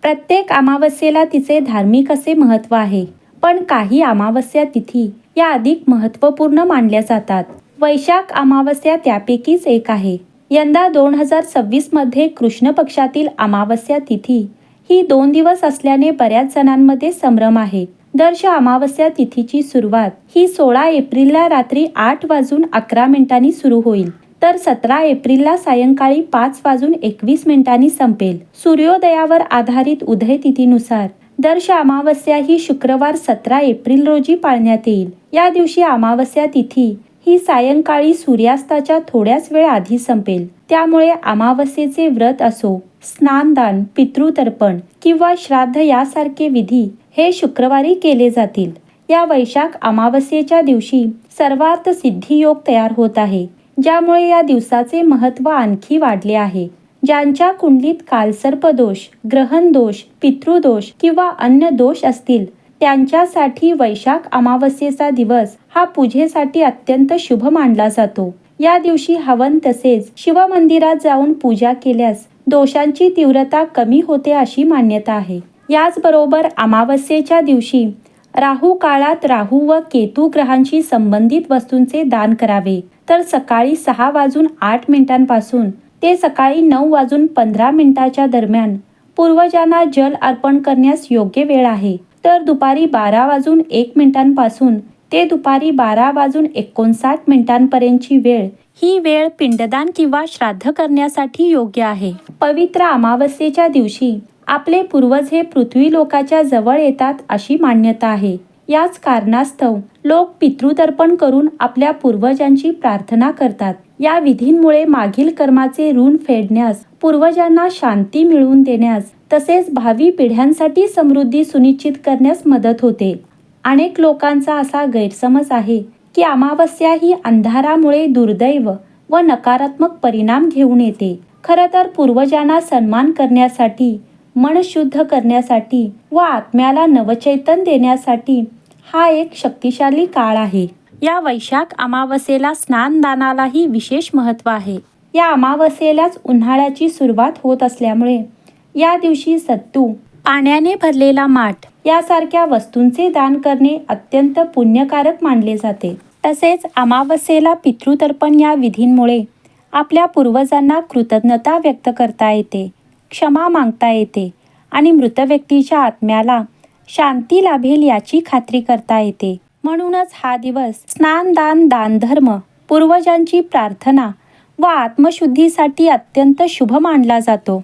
प्रत्येक अमावस्येला तिचे धार्मिक असे महत्त्व आहे, पण काही अमावस्या तिथी या अधिक महत्त्वपूर्ण मानल्या जातात. वैशाख अमावस्या त्यापैकीच एक आहे. यंदा 2026 मध्ये कृष्ण पक्षातील अमावस्या तिथी ही 2 दिवस असल्याने बऱ्याच जणांमध्ये संभ्रम आहे. दर्श अमावस्या तिथीची सुरुवात ही 16 एप्रिलला रात्री 8:11 सुरू होईल, तर 17 एप्रिलला सायंकाळी 5:21 संपेल. सूर्योदयावर आधारित उदय तिथीनुसार दर्श अमावस्या ही शुक्रवार 17 एप्रिल रोजी पाळण्यात येईल. या दिवशी अमावस्या तिथी ही सायंकाळी सूर्यास्ताच्या थोड्याच वेळ आधी संपेल. त्यामुळे अमावस्येचे व्रत असो, स्नानदान, पितृतर्पण किंवा श्राद्ध यासारखे विधी हे शुक्रवारी केले जातील. या वैशाख अमावस्येच्या दिवशी सर्वार्थ सिद्धी योग तयार होत आहे, ज्यामुळे या दिवसाचे महत्त्व आणखी वाढले आहे. ज्यांच्या कुंडलीत कालसर्प दोष, ग्रहण दोष, पितृदोष किंवा अन्य दोष असतील त्यांच्यासाठी वैशाख अमावस्येचा दिवस हा पूजेसाठी अत्यंत शुभ मानला जातो. या दिवशी हवन तसेच शिवमंदिरात जाऊन पूजा केल्यास दोषांची तीव्रता कमी होते अशी मान्यता आहे. याचबरोबर अमावस्येच्या दिवशी राहू काळात राहू व केतू ग्रहांशी संबंधित वस्तूंचे दान करावे. तर सकाळी 6:08 पासून ते सकाळी 9:15 दरम्यान पूर्वजांना जल अर्पण करण्यास योग्य वेळ आहे. तर दुपारी 12:01 पासून ते दुपारी 12:59 पर्यंतची वेळ ही वेळ पिंडदान किंवा श्राद्ध करण्यासाठी योग्य आहे. पवित्र अमावस्येच्या दिवशी आपले पूर्वज हे पृथ्वी लोकाच्या जवळ येतात अशी मान्यता आहे. याच कारणास्तव लोक पितृतर्पण करून आपल्या पूर्वजांची प्रार्थना करतात. या विधींमुळे मागील कर्माचे ऋण फेडण्यास, पूर्वजांना शांती मिळवून देण्यास तसेच भावी पिढ्यांसाठी समृद्धी सुनिश्चित करण्यास मदत होते. अनेक लोकांचा असा गैरसमज आहे की अमावस्या ही अंधारामुळे दुर्दैव व नकारात्मक परिणाम घेऊन येते. खरं तर पूर्वजांना सन्मान करण्यासाठी, मन शुद्ध करण्यासाठी व आत्म्याला नवचैतन्य देण्यासाठी हा एक शक्तिशाली काळ आहे. या वैशाख अमावस्येला स्नानदानालाही विशेष महत्त्व आहे. या अमावस्येलाच उन्हाळ्याची सुरुवात होत असल्यामुळे या दिवशी सत्तू, पाण्याने भरलेला माठ यासारख्या वस्तूंचे दान करणे अत्यंत पुण्यकारक मानले जाते. तसेच अमावस्येला पितृतर्पण या विधींमुळे आपल्या पूर्वजांना कृतज्ञता व्यक्त करता येते, क्षमा मागता येते आणि मृत व्यक्तीच्या आत्म्याला शांती लाभेल याची खात्री करता येते. म्हणूनच हा दिवस स्नान, दानधर्म, पूर्वजांची प्रार्थना व आत्मशुद्धीसाठी अत्यंत शुभ मानला जातो.